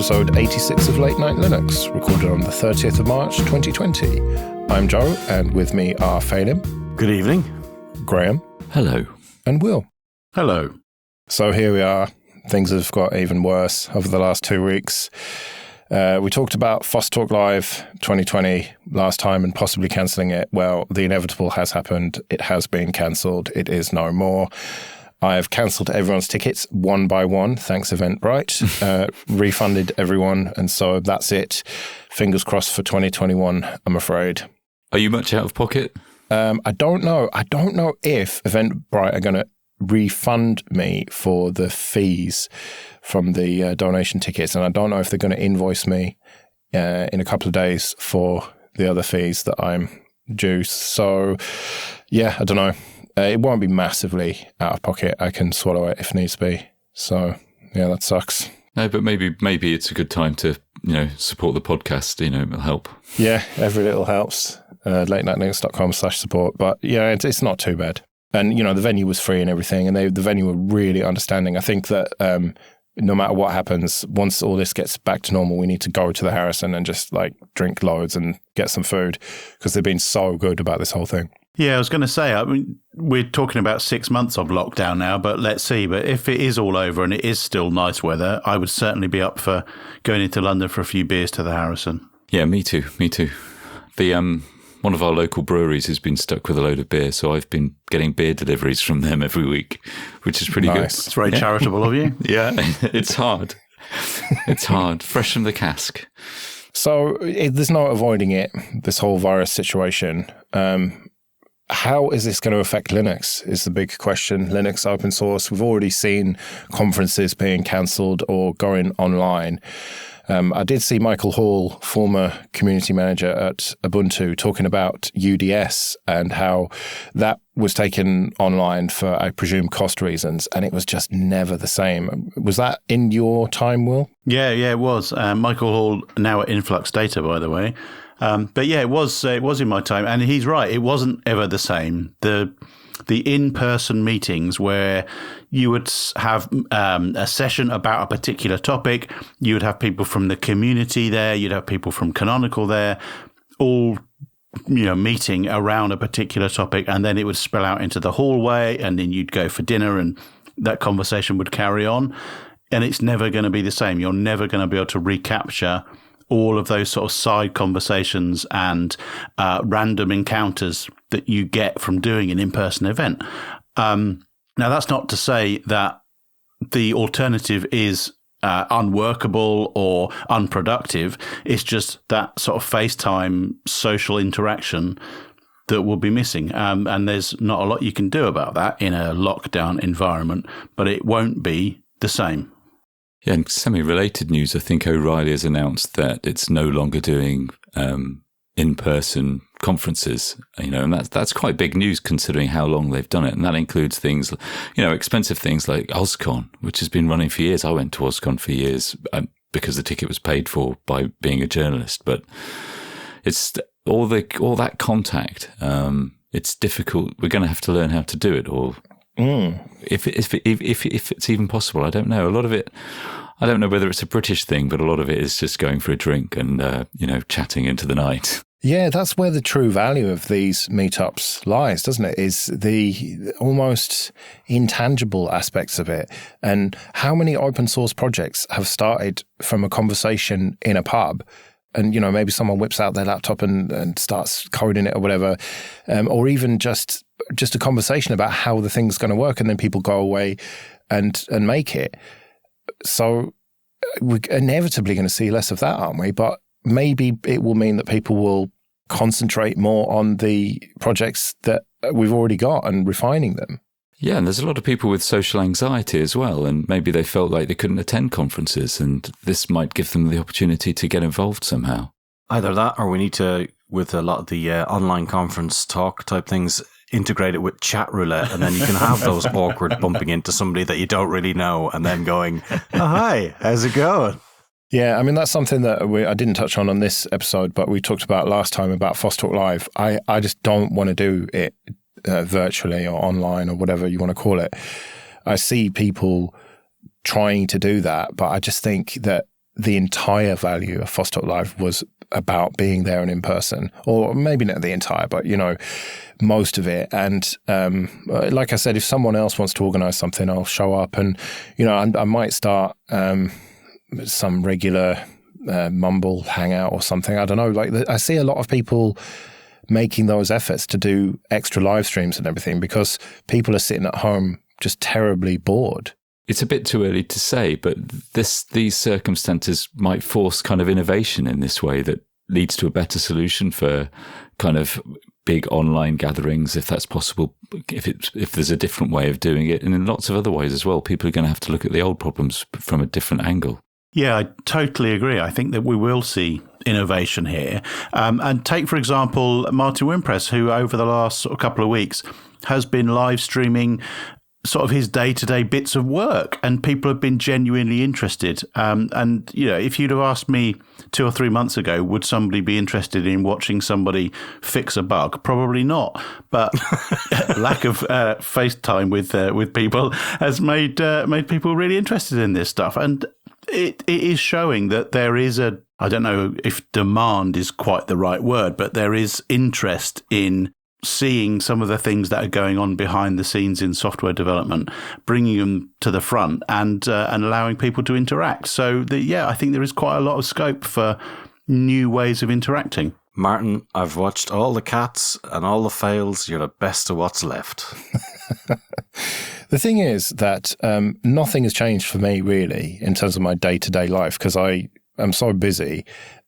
episode 86 of Late Night Linux, recorded on the 30th of March 2020. I'm Joe, and with me are Phelim. Good evening. Graham. Hello. And Will. Hello. So here we are. Things have got even worse over the last 2 weeks. We talked about FOSS Talk Live 2020 last time and possibly cancelling it. Well, the inevitable has happened. It has been cancelled. It is no more. I have cancelled everyone's tickets one by one, thanks Eventbrite, refunded everyone, and so that's it. Fingers crossed for 2021, I'm afraid. Are you much out of pocket? I don't know. I don't know if Eventbrite are going to refund me for the fees from the donation tickets, and I don't know if they're going to invoice me in a couple of days for the other fees that I'm due. So, yeah, I don't know. It won't be massively out of pocket. I can swallow it if needs be. So, yeah, that sucks. No, but maybe it's a good time to, support the podcast. It'll help. Yeah, every little helps. latenightlinux.com/support. But, yeah, it's not too bad. And, the venue was free and everything, and the venue were really understanding. I think that no matter what happens, once all this gets back to normal, we need to go to the Harrison and just, drink loads and get some food, because they've been so good about this whole thing. Yeah, I was going to say, we're talking about 6 months of lockdown now, but let's see. But if it is all over and it is still nice weather, I would certainly be up for going into London for a few beers to the Harrison. Yeah, me too. The one of our local breweries has been stuck with a load of beer, so I've been getting beer deliveries from them every week, which is pretty good. It's very charitable of you. Yeah, it's hard. It's hard. Fresh from the cask. So there's no avoiding it, this whole virus situation. How is this going to affect Linux is the big question. Linux open source. We've already seen conferences being cancelled or going online. I did see Michael Hall, former community manager at Ubuntu, talking about UDS and how that was taken online for, I presume, cost reasons, and it was just never the same. Was that in your time, Will? Yeah, it was. Michael Hall, now at Influx Data, by the way. But yeah, it was in my time, and he's right. It wasn't ever the same. The in-person meetings where you would have a session about a particular topic, you would have people from the community there, you'd have people from Canonical there, all meeting around a particular topic, and then it would spill out into the hallway, and then you'd go for dinner, and that conversation would carry on. And it's never going to be the same. You're never going to be able to recapture all of those sort of side conversations and random encounters that you get from doing an in-person event. Now, that's not to say that the alternative is unworkable or unproductive. It's just that sort of FaceTime social interaction that will be missing. And there's not a lot you can do about that in a lockdown environment, but it won't be the same. Yeah, and semi-related news, I think O'Reilly has announced that it's no longer doing in-person conferences, and that's quite big news considering how long they've done it. And that includes things, expensive things like OzCon, which has been running for years. I went to OzCon for years because the ticket was paid for by being a journalist. But it's all that contact. It's difficult. We're going to have to learn how to do it, or if it's even possible. I don't know. A lot of it, I don't know whether it's a British thing, but a lot of it is just going for a drink and chatting into the night. Yeah, that's where the true value of these meetups lies, doesn't it? Is the almost intangible aspects of it. And how many open source projects have started from a conversation in a pub, and, maybe someone whips out their laptop and starts coding it or whatever, or even just a conversation about how the thing's going to work, and then people go away and make it. So we're inevitably going to see less of that, aren't we? But maybe it will mean that people will concentrate more on the projects that we've already got and refining them. Yeah, and there's a lot of people with social anxiety as well, and maybe they felt like they couldn't attend conferences, and this might give them the opportunity to get involved somehow. Either that, or we need to, with a lot of the online conference talk type things, integrate it with chat roulette, and then you can have those awkward bumping into somebody that you don't really know, and then going, "Oh, hi, how's it going?" Yeah, I mean, that's something that I didn't touch on this episode, but we talked about last time about FOSS Talk Live. I just don't want to do it virtually or online or whatever you want to call it. I see people trying to do that, but I just think that the entire value of FOSS Talk Live was about being there and in person, or maybe not the entire, but, most of it. And like I said, if someone else wants to organize something, I'll show up and, I might start some regular Mumble hangout or something. I don't know. Like I see a lot of people making those efforts to do extra live streams and everything because people are sitting at home just terribly bored. It's a bit too early to say, but these circumstances might force kind of innovation in this way that leads to a better solution for kind of big online gatherings, if that's possible, if there's a different way of doing it. And in lots of other ways as well, people are going to have to look at the old problems from a different angle. Yeah, I totally agree. I think that we will see innovation here. And take, for example, Martin Wimpress, who over the last sort of couple of weeks has been live streaming sort of his day-to-day bits of work, and people have been genuinely interested. And, if you'd have asked me 2 or 3 months ago, would somebody be interested in watching somebody fix a bug? Probably not. But lack of FaceTime with people has made people really interested in this stuff. And it is showing that there is I don't know if demand is quite the right word, but there is interest in seeing some of the things that are going on behind the scenes in software development, bringing them to the front and allowing people to interact. So, I think there is quite a lot of scope for new ways of interacting. Martin, I've watched all the cats and all the fails. You're the best of what's left. The thing is that nothing has changed for me, really, in terms of my day-to-day life, because I am so busy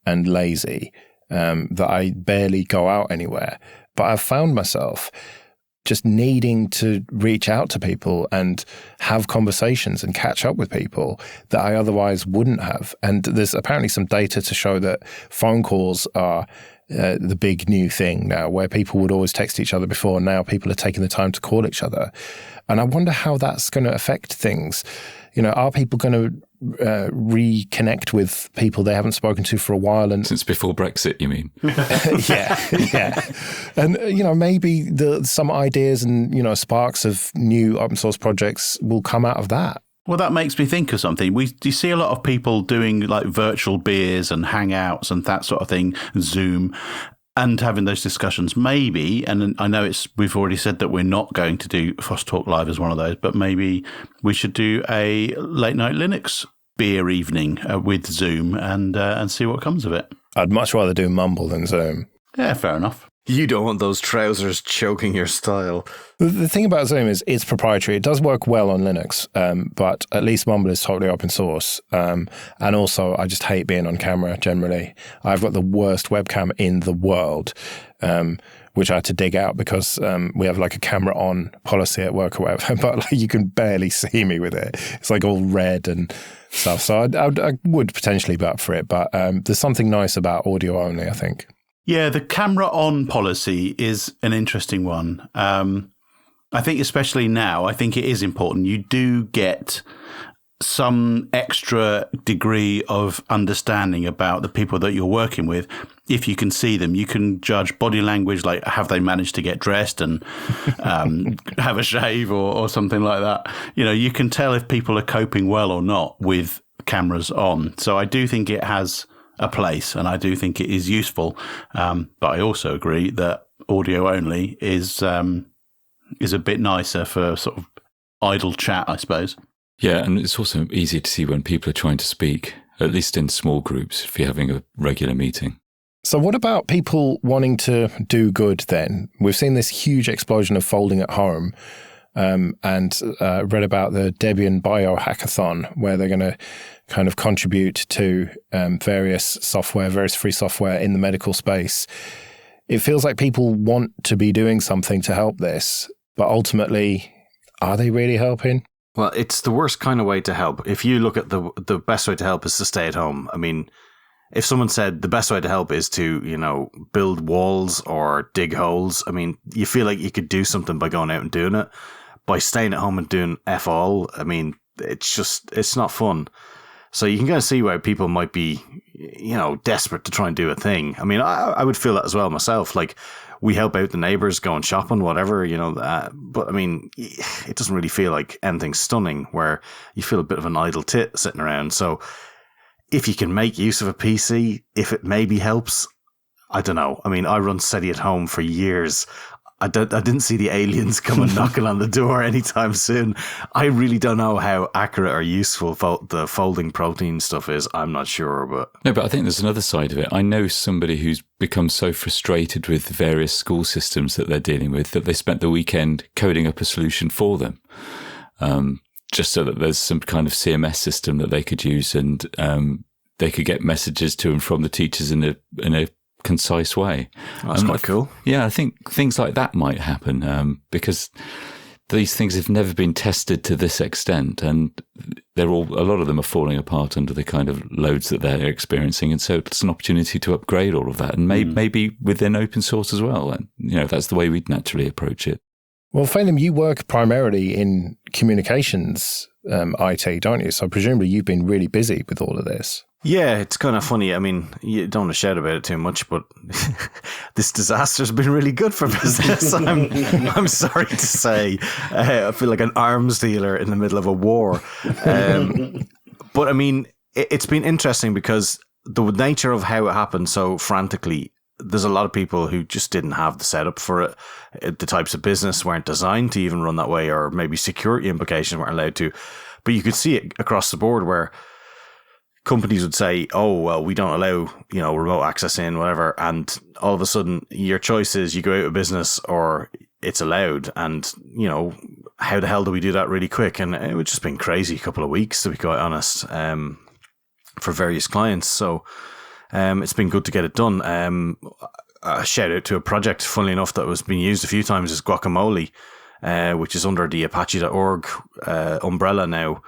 and lazy that I barely go out anywhere. But I've found myself just needing to reach out to people and have conversations and catch up with people that I otherwise wouldn't have. And there's apparently some data to show that phone calls are the big new thing now, where people would always text each other before. Now people are taking the time to call each other. And I wonder how that's going to affect things. Are people going to reconnect with people they haven't spoken to for a while? And since before Brexit, you mean? yeah. And, maybe some ideas and, sparks of new open source projects will come out of that. Well, that makes me think of something. You see a lot of people doing like virtual beers and hangouts and that sort of thing, Zoom, and having those discussions. Maybe, and I know we've already said that we're not going to do FOSS Talk Live as one of those, but maybe we should do a late night Linux beer evening with Zoom and see what comes of it. I'd much rather do Mumble than Zoom. Yeah, fair enough. You don't want those trousers choking your style. The thing about Zoom is it's proprietary. It does work well on Linux, but at least Mumble is totally open source. And also, I just hate being on camera generally. I've got the worst webcam in the world, which I had to dig out because we have like a camera on policy at work or whatever, but you can barely see me with it. It's like all red and stuff. So I would potentially be up for it, but there's something nice about audio only, I think. Yeah, the camera on policy is an interesting one. I think especially now, I think it is important. You do get some extra degree of understanding about the people that you're working with. If you can see them, you can judge body language, like have they managed to get dressed and have a shave or something like that. You can tell if people are coping well or not with cameras on. So I do think it has a place, and I do think it is useful. But I also agree that audio only is a bit nicer for sort of idle chat, I suppose. Yeah, and it's also easy to see when people are trying to speak, at least in small groups, if you're having a regular meeting. So what about people wanting to do good then? We've seen this huge explosion of folding at home, and read about the Debian biohackathon, where they're going to kind of contribute to various free software in the medical space. It feels like people want to be doing something to help this, but ultimately, are they really helping? Well, it's the worst kind of way to help. If you look at the best way to help is to stay at home. I mean, if someone said the best way to help is to, build walls or dig holes, I mean, you feel like you could do something by going out and doing it. By staying at home and doing F all, I mean, it's not fun. So you can kind of see why people might be, desperate to try and do a thing. I mean, I would feel that as well myself. Like, we help out the neighbours going shopping, whatever, but I mean, it doesn't really feel like anything stunning where you feel a bit of an idle tit sitting around. So if you can make use of a PC, if it maybe helps, I don't know. I mean, I run SETI at home for years. I didn't see the aliens coming knocking on the door anytime soon. I really don't know how accurate or useful the folding protein stuff is. I'm not sure, but... No, but I think there's another side of it. I know somebody who's become so frustrated with the various school systems that they're dealing with that they spent the weekend coding up a solution for them, just so that there's some kind of CMS system that they could use, and they could get messages to and from the teachers in a concise way. That's quite cool. Yeah, I think things like that might happen because these things have never been tested to this extent, and a lot of them are falling apart under the kind of loads that they're experiencing, and so it's an opportunity to upgrade all of that, and maybe within open source as well. And that's the way we'd naturally approach it. Well, Phelim, you work primarily in communications IT, don't you? So presumably you've been really busy with all of this. Yeah, it's kind of funny. I mean, you don't want to shout about it too much, but this disaster's been really good for business. I'm sorry to say. I feel like an arms dealer in the middle of a war. But I mean, it's been interesting because the nature of how it happened so frantically, there's a lot of people who just didn't have the setup for it. The types of business weren't designed to even run that way, or maybe security implications weren't allowed to. But you could see it across the board where companies would say, oh, well, we don't allow, remote access in, whatever. And all of a sudden your choice is you go out of business or it's allowed. And, how the hell do we do that really quick? And it would just been crazy a couple of weeks, to be quite honest, for various clients. So it's been good to get it done. A shout out to a project, funnily enough, that was being used a few times is Guacamole, which is under the Apache.org umbrella now.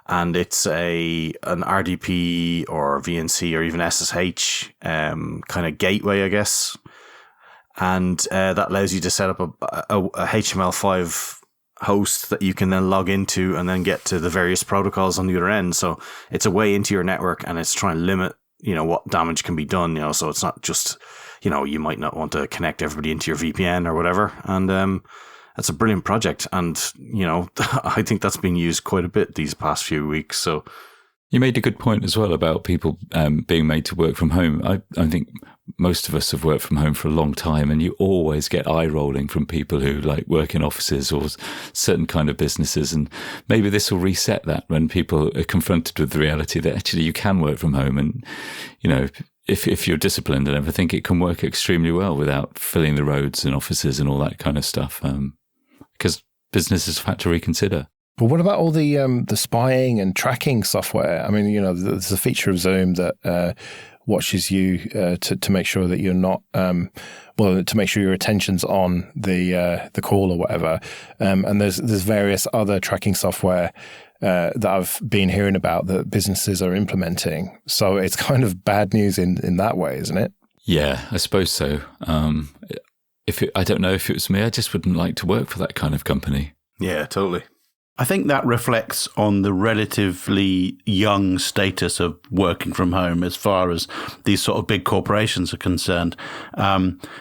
And it's an RDP or VNC or even SSH kind of gateway, I guess. And that allows you to set up a HTML5 host that you can then log into and then get to the various protocols on the other end. So it's a way into your network, and it's trying to limit, what damage can be done, so it's not just, you might not want to connect everybody into your VPN or whatever. And that's a brilliant project. And, I think that's been used quite a bit these past few weeks. So you made a good point as well about people being made to work from home. I think most of us have worked from home for a long time, and you always get eye rolling from people who work in offices or certain kind of businesses. And maybe this will reset that when people are confronted with the reality that actually you can work from home. And, if you're disciplined and everything, it can work extremely well without filling the roads and offices and all that kind of stuff. Because businesses have had to reconsider. But what about all the spying and tracking software? I mean, there's a feature of Zoom that watches you to make sure that you're not, to make sure your attention's on the call or whatever. And there's various other tracking software that I've been hearing about that businesses are implementing. So it's kind of bad news in that way, isn't it? Yeah, I suppose so. I don't know if it was me, I just wouldn't like to work for that kind of company. Yeah, totally. I think that reflects on the relatively young status of working from home as far as these sort of big corporations are concerned.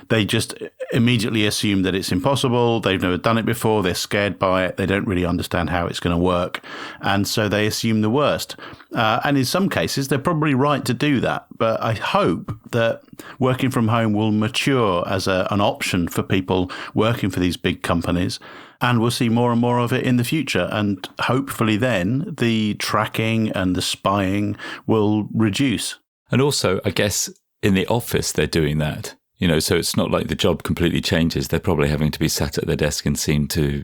They just immediately assume that it's impossible. They've never done it before. They're scared by it. They don't really understand how it's going to work. And so they assume the worst. And in some cases, they're probably right to do that. But I hope that working from home will mature as an option for people working for these big companies. And we'll see more and more of it in the future. And hopefully then the tracking and the spying will reduce. And also, I guess, in the office, they're doing that. So it's not like the job completely changes. They're probably having to be sat at their desk and seem to,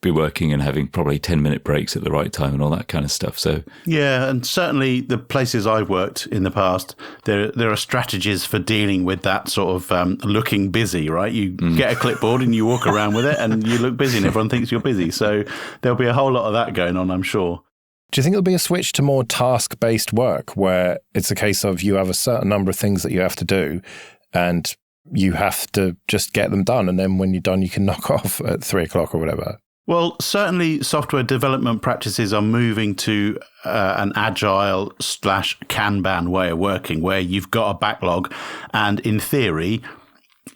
be working and having probably 10-minute breaks at the right time and all that kind of stuff. So yeah, and certainly the places I've worked in the past, there are strategies for dealing with that sort of looking busy, right? You get a clipboard and you walk around with it and you look busy and everyone thinks you're busy. So there'll be a whole lot of that going on, I'm sure. Do you think it'll be a switch to more task-based work where it's a case of you have a certain number of things that you have to do and you have to just get them done, and then when you're done, you can knock off at 3:00 or whatever? Well, certainly software development practices are moving to an agile / Kanban way of working, where you've got a backlog and in theory,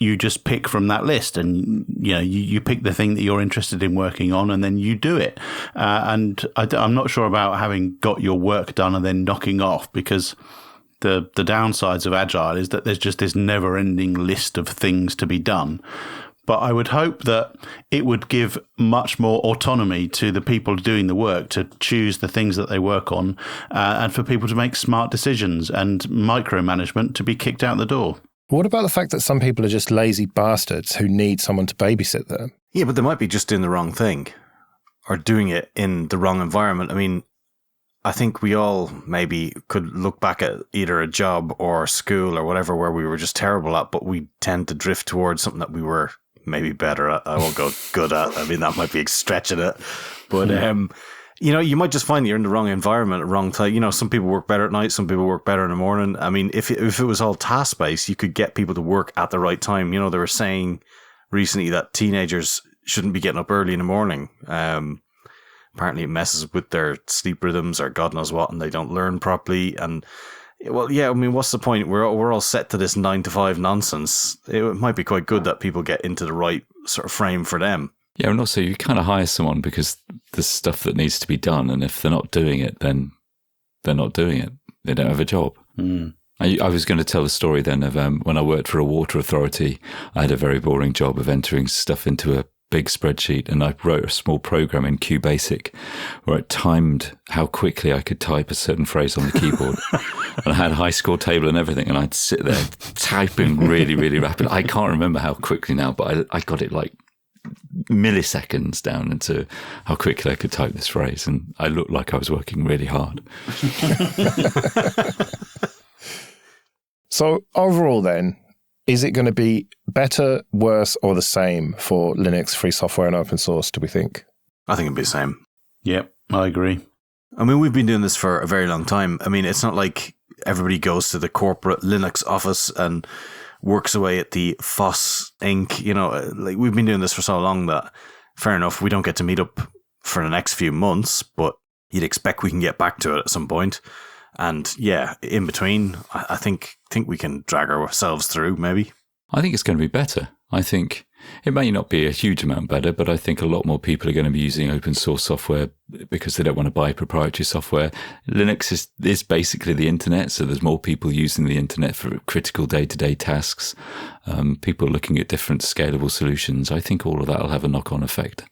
you just pick from that list, and you pick the thing that you're interested in working on, and then you do it. And I'm not sure about having got your work done and then knocking off, because the downsides of Agile is that there's just this never-ending list of things to be done. But I would hope that it would give much more autonomy to the people doing the work to choose the things that they work on, and for people to make smart decisions, and micromanagement to be kicked out the door. What about the fact that some people are just lazy bastards who need someone to babysit them? Yeah, but they might be just doing the wrong thing or doing it in the wrong environment. I mean, I think we all maybe could look back at either a job or school or whatever where we were just terrible at, but we tend to drift towards something that we were maybe better at. I won't go good at. I mean, that might be stretching it. But, you might just find that you're in the wrong environment at the wrong time. Some people work better at night. Some people work better in the morning. I mean, if it was all task-based, you could get people to work at the right time. They were saying recently that teenagers shouldn't be getting up early in the morning. Apparently it messes with their sleep rhythms or God knows what, and they don't learn properly. And well, yeah, I mean, what's the point? We're all set to this 9 to 5 nonsense. It might be quite good that people get into the right sort of frame for them. Yeah, and also you kind of hire someone because there's stuff that needs to be done, and if they're not doing it, then they're not doing it. They don't have a job. Mm. I was going to tell the story then of when I worked for a water authority. I had a very boring job of entering stuff into a big spreadsheet, and I wrote a small program in QBasic where it timed how quickly I could type a certain phrase on the keyboard. And I had a high score table and everything, and I'd sit there typing really, really rapid. I can't remember how quickly now, but I got it like milliseconds down into how quickly I could type this phrase, and I looked like I was working really hard. So overall then, is it going to be better, worse, or the same for Linux, free software, and open source, do we think? I think it'd be the same. Yep, I agree. I mean, we've been doing this for a very long time. I mean, it's not like everybody goes to the corporate Linux office and works away at the FOSS Inc. Like we've been doing this for so long that, fair enough, we don't get to meet up for the next few months, but you'd expect we can get back to it at some point. And yeah, in between, I think we can drag ourselves through, maybe. I think it's going to be better. I think it may not be a huge amount better, but I think a lot more people are going to be using open source software because they don't want to buy proprietary software. Linux is basically the internet, so there's more people using the internet for critical day-to-day tasks. People looking at different scalable solutions. I think all of that will have a knock-on effect.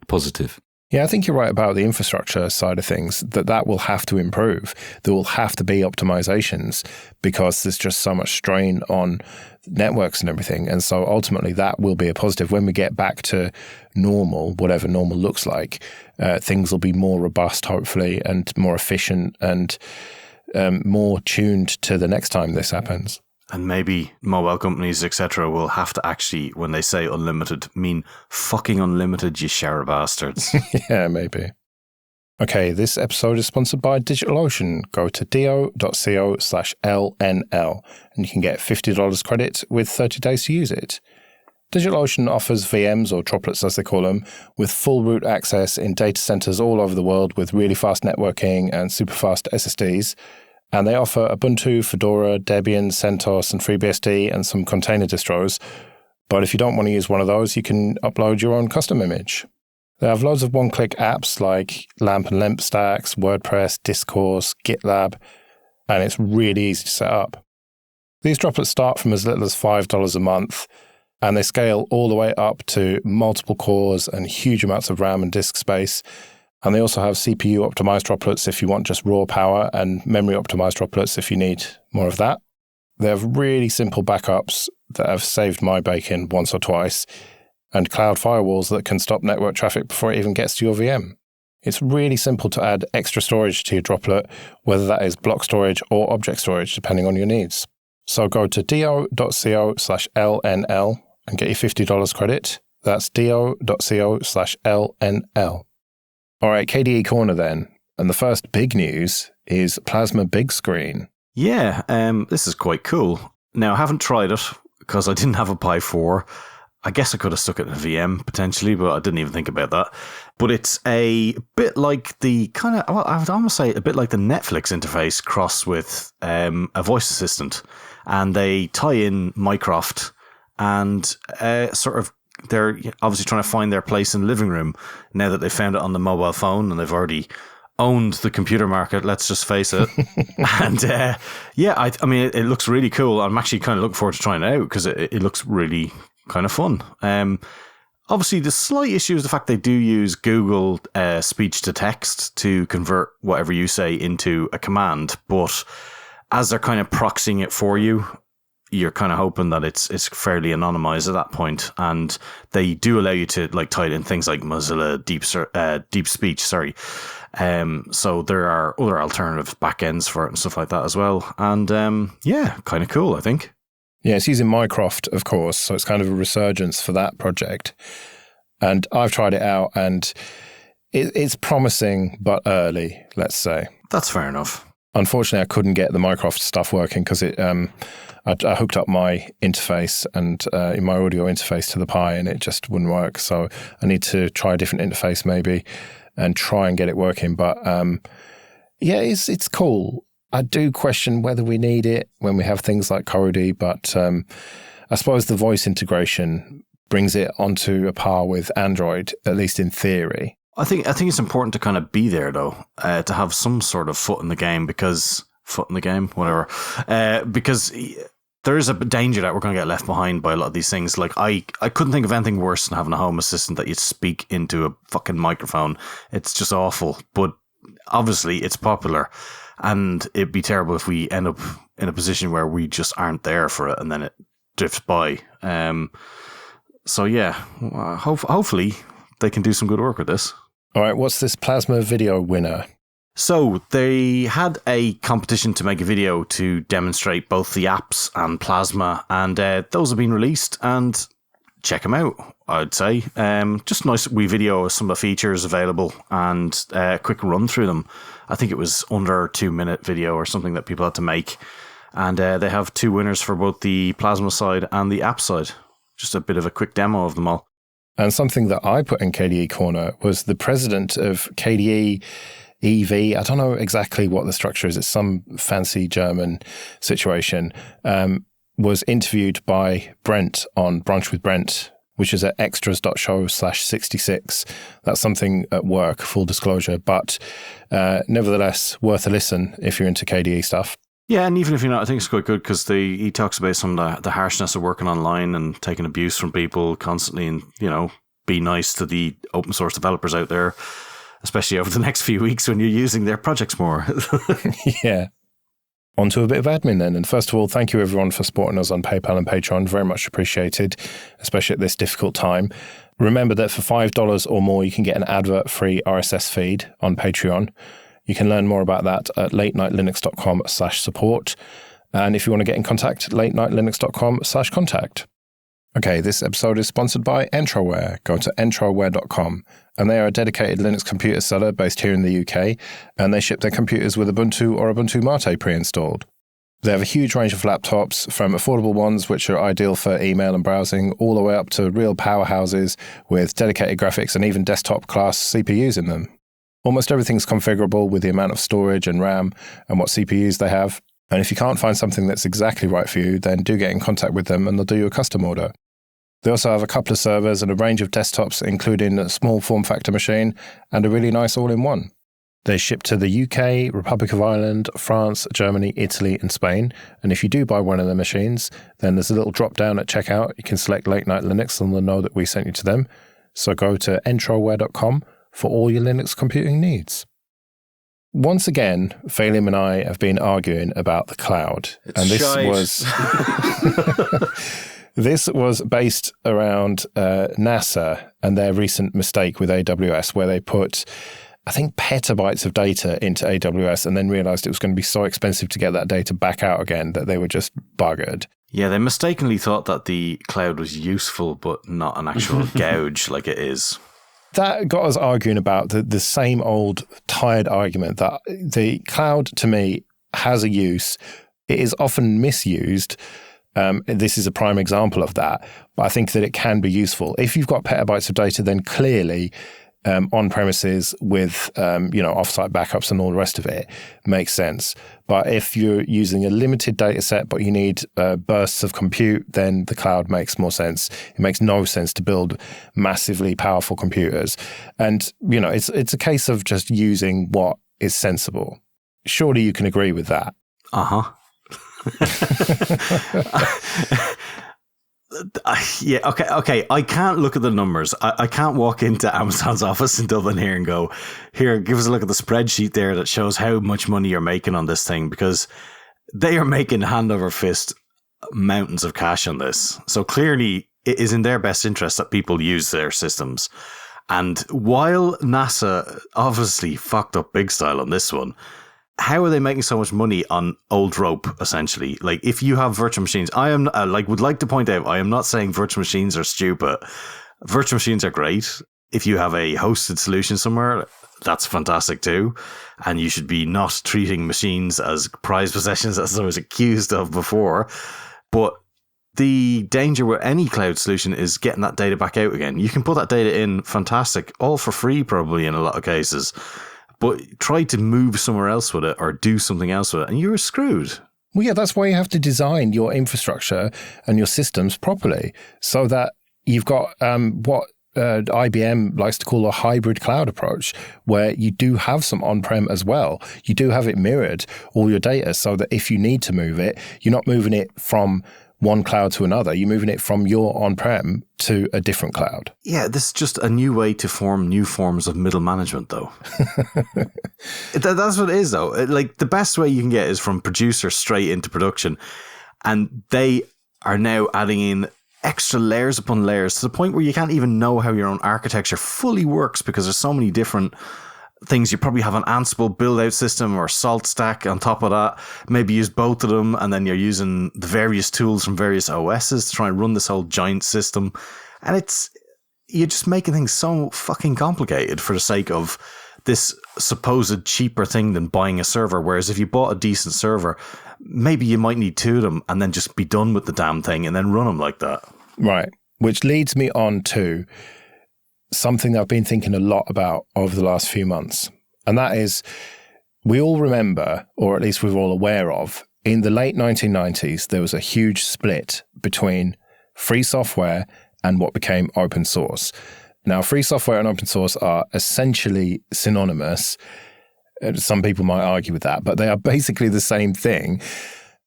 Positive. Yeah, I think you're right about the infrastructure side of things, that will have to improve. There will have to be optimizations because there's just so much strain on networks and everything. And so ultimately that will be a positive. When we get back to normal, whatever normal looks like, things will be more robust, hopefully, and more efficient and more tuned to the next time this happens. And maybe mobile companies, etc., will have to actually, when they say unlimited, mean fucking unlimited, you shower bastards. Yeah, maybe. Okay, this episode is sponsored by DigitalOcean. Go to do.co/LNL and you can get $50 credit with 30 days to use it. DigitalOcean offers VMs, or droplets as they call them, with full root access in data centers all over the world with really fast networking and super fast SSDs. And they offer Ubuntu, Fedora, Debian, CentOS, and FreeBSD, and some container distros. But if you don't want to use one of those, you can upload your own custom image. They have loads of one-click apps like LAMP and LEMP stacks, WordPress, Discourse, GitLab, and it's really easy to set up. These droplets start from as little as $5 a month, and they scale all the way up to multiple cores and huge amounts of RAM and disk space. And they also have CPU-optimized droplets if you want just raw power, and memory-optimized droplets if you need more of that. They have really simple backups that have saved my bacon once or twice, and cloud firewalls that can stop network traffic before it even gets to your VM. It's really simple to add extra storage to your droplet, whether that is block storage or object storage, depending on your needs. So go to do.co/LNL and get your $50 credit. That's do.co/LNL. All right, KDE Korner then. And the first big news is Plasma Bigscreen. Yeah, this is quite cool. Now, I haven't tried it because I didn't have a Pi 4. I guess I could have stuck it in a VM potentially, but I didn't even think about that. But it's a bit like the I would almost say a bit like the Netflix interface crossed with a voice assistant. And they tie in Mycroft and sort of they're obviously trying to find their place in the living room now that they've found it on the mobile phone, and they've already owned the computer market, let's just face it. And I mean, it looks really cool. I'm actually kind of looking forward to trying it out because it looks really kind of fun. Obviously, the slight issue is the fact they do use Google speech to text to convert whatever you say into a command, but as they're kind of proxying it for you, you're kind of hoping that it's fairly anonymized at that point, and they do allow you to like tie in things like Mozilla Deep Speech. So there are other alternative backends for it and stuff like that as well, and kind of cool, I think. Yeah, it's using Mycroft, of course, so it's kind of a resurgence for that project. And I've tried it out, and it's promising, but early, let's say. That's fair enough. Unfortunately, I couldn't get the Mycroft stuff working because I hooked up my interface and my audio interface to the Pi, and it just wouldn't work. So I need to try a different interface maybe and try and get it working. But it's cool. I do question whether we need it when we have things like Corody, but I suppose the voice integration brings it onto a par with Android, at least in theory. I think it's important to kind of be there, though, to have some sort of foot in the game, because there is a danger that we're going to get left behind by a lot of these things. Like I couldn't think of anything worse than having a home assistant that you speak into a fucking microphone. It's just awful, but obviously it's popular. And it'd be terrible if we end up in a position where we just aren't there for it and then it drifts by. Hopefully they can do some good work with this. All right, what's this Plasma video winner? So they had a competition to make a video to demonstrate both the apps and Plasma, and those have been released, and check them out, I'd say. Just a nice wee video of some of the features available and a quick run through them. I think it was under a 2-minute video or something that people had to make. And they have 2 winners for both the Plasma side and the app side. Just a bit of a quick demo of them all. And something that I put in KDE Korner was the president of KDE EV. I don't know exactly what the structure is. It's some fancy German situation. Was interviewed by Brent on Brunch with Brent, which is at extras.show/66. That's something at work, full disclosure, but nevertheless worth a listen if you're into KDE stuff. Yeah, and even if you're not, I think it's quite good because he talks about some of the harshness of working online and taking abuse from people constantly, and, be nice to the open source developers out there, especially over the next few weeks when you're using their projects more. Yeah. On to a bit of admin then. And first of all, thank you everyone for supporting us on PayPal and Patreon. Very much appreciated, especially at this difficult time. Remember that for $5 or more, you can get an advert-free RSS feed on Patreon. You can learn more about that at latenightlinux.com/support. And if you want to get in contact, latenightlinux.com/contact. Okay, this episode is sponsored by Entroware. Go to entroware.com. And they are a dedicated Linux computer seller based here in the UK, and they ship their computers with Ubuntu or Ubuntu Mate pre-installed. They have a huge range of laptops, from affordable ones which are ideal for email and browsing, all the way up to real powerhouses with dedicated graphics and even desktop-class CPUs in them. Almost everything's configurable with the amount of storage and RAM and what CPUs they have. And if you can't find something that's exactly right for you, then do get in contact with them and they'll do you a custom order. They also have a couple of servers and a range of desktops, including a small form factor machine and a really nice all-in-one. They ship to the UK, Republic of Ireland, France, Germany, Italy, and Spain. And if you do buy one of their machines, then there's a little drop down at checkout. You can select Late Night Linux and they'll know that we sent you to them. So go to entroware.com for all your Linux computing needs. Once again, Phelim and I have been arguing about the cloud. This was based around NASA and their recent mistake with AWS, where they put, I think, petabytes of data into AWS and then realized it was going to be so expensive to get that data back out again that they were just buggered. Yeah, they mistakenly thought that the cloud was useful, but not an actual gouge like it is. That got us arguing about the same old tired argument that the cloud, to me, has a use. It is often misused. This is a prime example of that. But I think that it can be useful. If you've got petabytes of data, then clearly on premises with, offsite backups and all the rest of it makes sense. But if you're using a limited data set, but you need bursts of compute, then the cloud makes more sense. It makes no sense to build massively powerful computers. And, it's a case of just using what is sensible. Surely you can agree with that. Uh-huh. Yeah, okay. I can't look at the numbers. I can't walk into Amazon's office in Dublin here and go, here, give us a look at the spreadsheet there that shows how much money you're making on this thing, because they are making hand over fist mountains of cash on this. So clearly it is in their best interest that people use their systems. And while NASA obviously fucked up big style on this one, how are they making so much money on old rope, essentially? Like, if you have virtual machines, I am would like to point out, I am not saying virtual machines are stupid. Virtual machines are great. If you have a hosted solution somewhere, that's fantastic too. And you should be not treating machines as prized possessions, as I was accused of before. But the danger with any cloud solution is getting that data back out again. You can put that data in, fantastic, all for free probably in a lot of cases. But try to move somewhere else with it or do something else with it, and you're screwed. Well, yeah, that's why you have to design your infrastructure and your systems properly so that you've got what IBM likes to call a hybrid cloud approach, where you do have some on-prem as well. You do have it mirrored, all your data, so that if you need to move it, you're not moving it from one cloud to another. You're moving it from your on-prem to a different cloud. Yeah, this is just a new way to form new forms of middle management, though. That's what it is, though. Like, the best way you can get is from producer straight into production. And they are now adding in extra layers upon layers to the point where you can't even know how your own architecture fully works, because there's so many different things. You probably have an Ansible build-out system or Salt Stack on top of that. Maybe use both of them, and then you're using the various tools from various OSs to try and run this whole giant system. And you're just making things so fucking complicated for the sake of this supposed cheaper thing than buying a server. Whereas if you bought a decent server, maybe you might need two of them and then just be done with the damn thing and then run them like that. Right. Which leads me on to something I've been thinking a lot about over the last few months. And that is, we all remember, or at least we're all aware of, in the late 1990s, there was a huge split between free software and what became open source. Now, free software and open source are essentially synonymous. Some people might argue with that, but they are basically the same thing,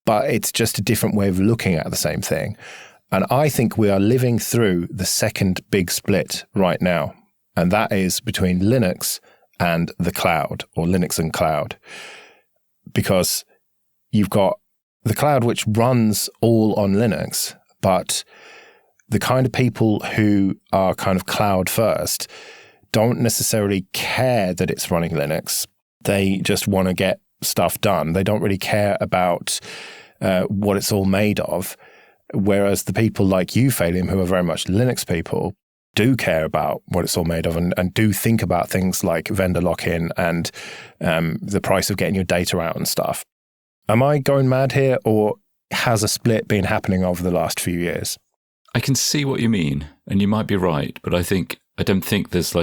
but it's just a different way of looking at the same thing. And I think we are living through the second big split right now, and that is between Linux and the cloud, or Linux and cloud. Because you've got the cloud which runs all on Linux, but the kind of people who are kind of cloud first don't necessarily care that it's running Linux. They just want to get stuff done. They don't really care about what it's all made of. Whereas the people like you, Phelim, who are very much Linux people, do care about what it's all made of and do think about things like vendor lock-in and the price of getting your data out and stuff. Am I going mad here, or has a split been happening over the last few years? I can see what you mean, and you might be right, but I don't think there's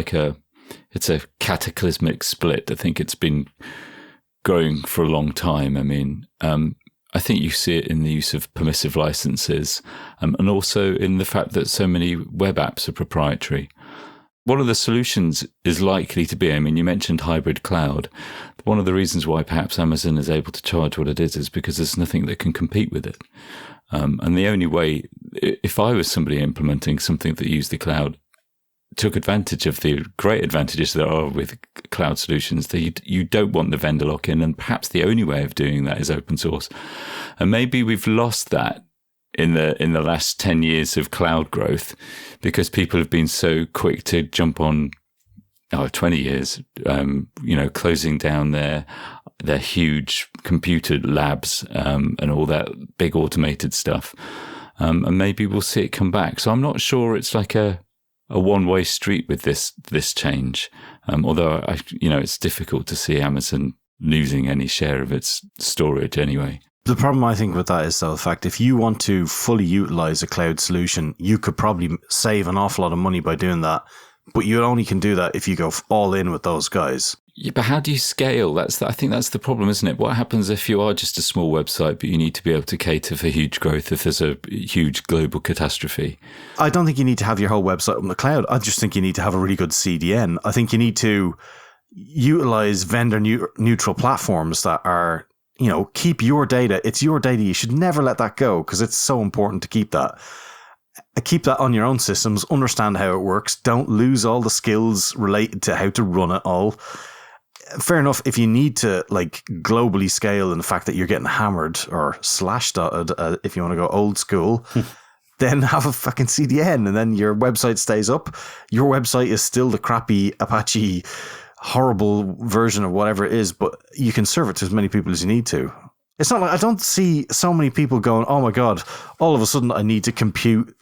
it's a cataclysmic split. I think it's been growing for a long time. I mean, I think you see it in the use of permissive licenses, and also in the fact that so many web apps are proprietary. One of the solutions is likely to be, I mean, you mentioned hybrid cloud. One of the reasons why perhaps Amazon is able to charge what it is because there's nothing that can compete with it. And the only way, if I was somebody implementing something that used the cloud, took advantage of the great advantages there are with cloud solutions, that you don't want the vendor lock-in, and perhaps the only way of doing that is open source. And maybe we've lost that in the last 10 years of cloud growth, because people have been so quick to jump on 20 years, closing down their huge computer labs and all that big automated stuff. And maybe we'll see it come back. So I'm not sure it's like a one-way street with this change. Although it's difficult to see Amazon losing any share of its storage anyway. The problem I think with that is, though, the fact if you want to fully utilize a cloud solution, you could probably save an awful lot of money by doing that But you only can do that if you go all in with those guys. Yeah, but how do you scale? I think that's the problem, isn't it? What happens if you are just a small website, but you need to be able to cater for huge growth if there's a huge global catastrophe? I don't think you need to have your whole website on the cloud. I just think you need to have a really good CDN. I think you need to utilize vendor neutral platforms that are, keep your data. It's your data. You should never let that go because it's so important to keep that. Keep that on your own systems, understand how it works. Don't lose all the skills related to how to run it all. Fair enough, if you need to globally scale and the fact that you're getting hammered or slash-dotted, if you want to go old school, then have a fucking CDN and then your website stays up. Your website is still the crappy Apache horrible version of whatever it is, but you can serve it to as many people as you need to. It's not like I don't see so many people going, oh my God, all of a sudden I need to compute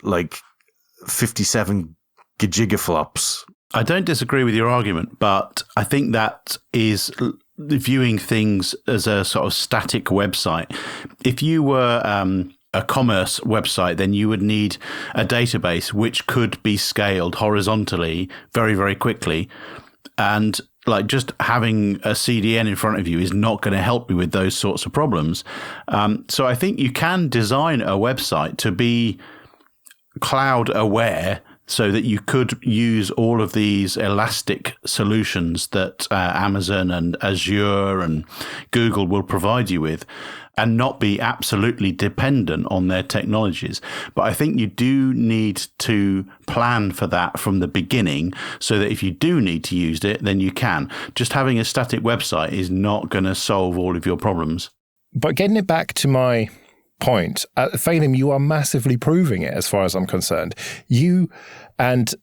57 gigaflops. I don't disagree with your argument, but I think that is viewing things as a sort of static website. If you were a commerce website, then you would need a database which could be scaled horizontally very, very quickly. And just having a CDN in front of you is not going to help you with those sorts of problems. So I think you can design a website to be cloud aware so that you could use all of these elastic solutions that Amazon and Azure and Google will provide you with, and not be absolutely dependent on their technologies. But I think you do need to plan for that from the beginning so that if you do need to use it, then you can. Just having a static website is not going to solve all of your problems. But getting it back to my point, Phelim, you are massively proving it as far as I'm concerned. You and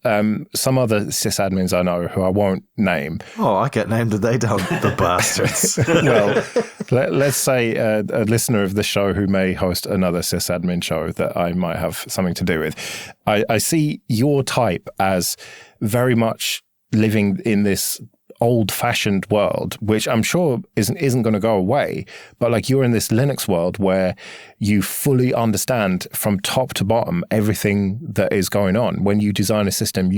some other sysadmins I know who I won't name. Oh, I get named and they don't, the bastards. Well, let's say a listener of the show who may host another sysadmin show that I might have something to do with. I see your type as very much living in this old-fashioned world, which I'm sure isn't going to go away, but you're in this Linux world where you fully understand from top to bottom everything that is going on. When you design a system,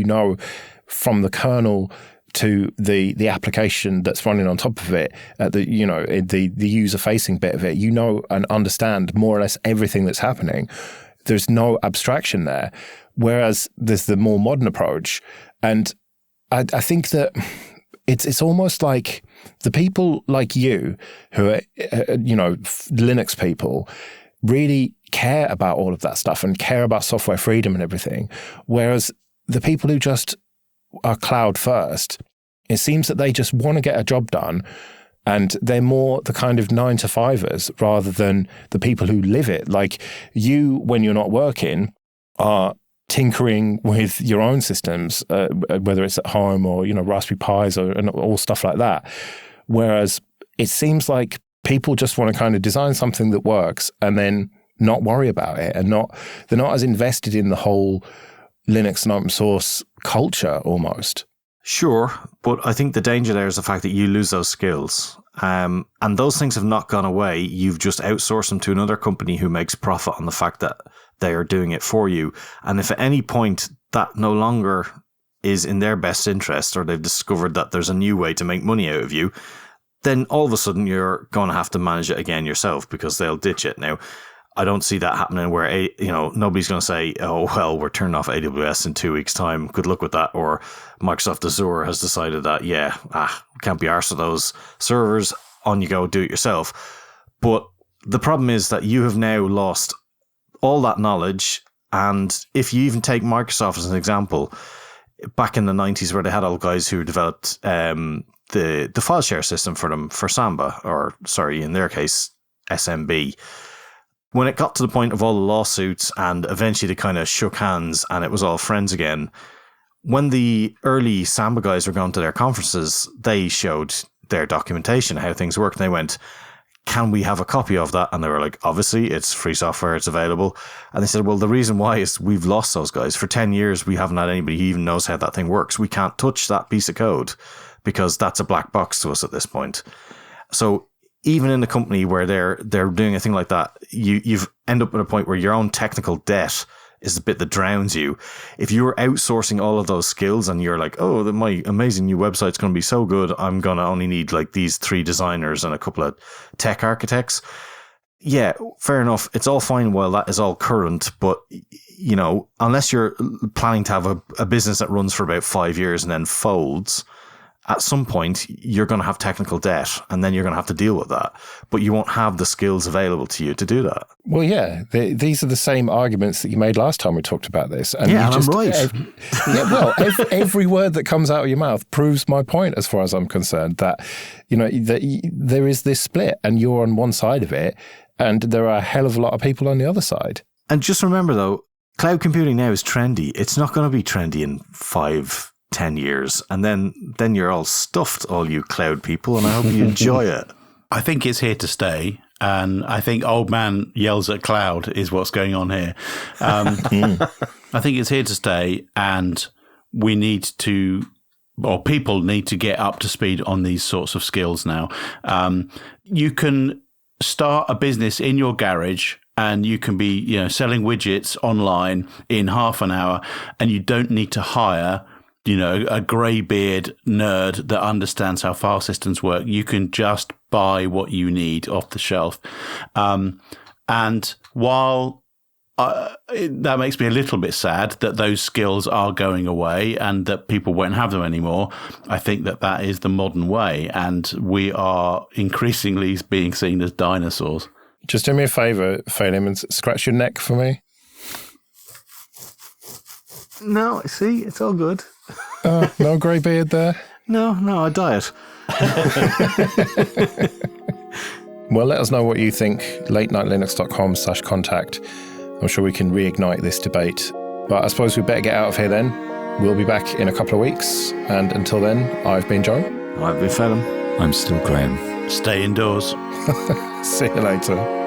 from the kernel to the application that's running on top of it, the user-facing bit of it, and understand more or less everything that's happening. There's no abstraction there, whereas there's the more modern approach, and I think that it's almost like the people like you who are, Linux people really care about all of that stuff and care about software freedom and everything. Whereas the people who just are cloud first, it seems that they just want to get a job done and they're more the kind of 9-to-5ers rather than the people who live it. Like you, when you're not working, are tinkering with your own systems, whether it's at home or, Raspberry Pis and all stuff like that. Whereas it seems like people just want to kind of design something that works and then not worry about it and they're not as invested in the whole Linux and open source culture almost. Sure, but I think the danger there is the fact that you lose those skills. And those things have not gone away. You've just outsourced them to another company who makes profit on the fact that they are doing it for you. And if at any point that no longer is in their best interest, or they've discovered that there's a new way to make money out of you, then all of a sudden you're going to have to manage it again yourself because they'll ditch it. Now, I don't see that happening where, nobody's going to say, oh, well, we're turning off AWS in 2 weeks' time. Good luck with that. Or Microsoft Azure has decided that, can't be arsed with those servers. On you go, do it yourself. But the problem is that you have now lost all that knowledge. And if you even take Microsoft as an example, back in the 90s where they had all guys who developed the file share system for them for Samba, or sorry, in their case, SMB. When it got to the point of all the lawsuits and eventually they kind of shook hands and it was all friends again, when the early Samba guys were going to their conferences, they showed their documentation, how things worked. And they went, can we have a copy of that? And they were like, obviously, it's free software, it's available. And they said, well, the reason why is we've lost those guys. For 10 years, we haven't had anybody who even knows how that thing works. We can't touch that piece of code because that's a black box to us at this point. So even in the company where they're doing a thing like that, you've end up at a point where your own technical debt is the bit that drowns you. If you're outsourcing all of those skills and you're like, oh, my amazing new website's going to be so good, I'm going to only need like these 3 designers and a couple of tech architects. Yeah, fair enough. It's all fine while that is all current, but you know, unless you're planning to have a business that runs for about 5 years and then folds, at some point you're going to have technical debt, and then you're going to have to deal with that. But you won't have the skills available to you to do that. Well, yeah, these are the same arguments that you made last time we talked about this. And yeah, you and I'm right. Every word that comes out of your mouth proves my point, as far as I'm concerned. That you know that there is this split, and you're on one side of it, and there are a hell of a lot of people on the other side. And just remember, though, cloud computing now is trendy. It's not going to be trendy in 5-10 years. And then you're all stuffed, all you cloud people, and I hope you enjoy it. I think it's here to stay. And I think old man yells at cloud is what's going on here. I think it's here to stay, and we need to, or people need to get up to speed on these sorts of skills now. You can start a business in your garage, and you can be, you know, selling widgets online in half an hour, and you don't need to hire, you know, a greybeard nerd that understands how file systems work. You can just buy what you need off the shelf. And while that makes me a little bit sad that those skills are going away and that people won't have them anymore, I think that is the modern way, and we are increasingly being seen as dinosaurs. Just do me a favour, Phelim, and scratch your neck for me. No, see, it's all good. No grey beard there? No, I diet. Well, let us know what you think. latenightlinux.com/contact. I'm sure we can reignite this debate. But I suppose we better get out of here then. We'll be back in a couple of weeks. And until then, I've been Joe. I've been Phelim. I'm still Graham. Stay indoors. See you later.